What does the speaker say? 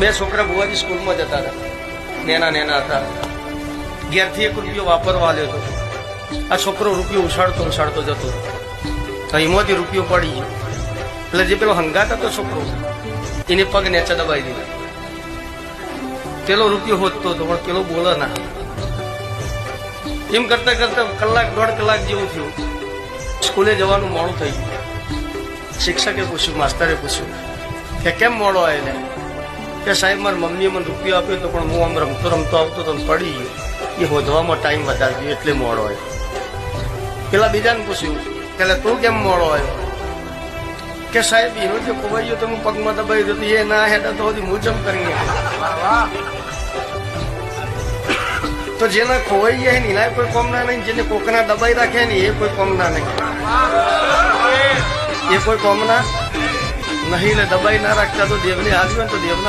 બે છોકરા બુવાજી સ્કૂલમાં જતા હતા, નેના નેના હતા. ઘેરથી 1 રૂપિયો વાપરવા આવ્યો હતો. આ છોકરો રૂપિયો ઉછાળતો જતો, તો એમાંથી રૂપિયો પડી ગયો. એટલે જે પેલો હંગાત હતો છોકરો, એને પગ નેચા દબાઈ દીધા. પેલો રૂપિયો હોતતો હતો, પણ પેલો બોલે ના. એમ કરતા કરતા કલાક 1.5 કલાક જેવું થયું. સ્કૂલે જવાનું મોડું થઈ ગયું. શિક્ષકે પૂછ્યું, માસ્તરે પૂછ્યું કે કેમ મોડો આવેલા? કે સાહેબ મારી મમ્મીએ મને રૂપિયો આપ્યો હતો, પણ હું આમ રમતો આવતો તો પડી ગયો. એ હોધવામાં ટાઈમ વધારી ગયો એટલે મોડો આવ્યો. પેલા બીજાને પૂછ્યું કે તું કેમ મોડો આવ્યો? કે સાહેબ એનો જે ખોવાઈ ગયો તો હું પગમાં દબાઈ દીધું, એ ના હેઠા તો હજી મુજમ કરીને. તો જેના ખોવાઈ ગયા ને એના કોઈ કોમના નહીં, જેને કોકના દબાઈ રાખે ને એ કોઈ કોમના નહીં, એ કોઈ કોમના નહીં. દબાઈ ના રાખતા તો દેવને હાજવે તો દેવના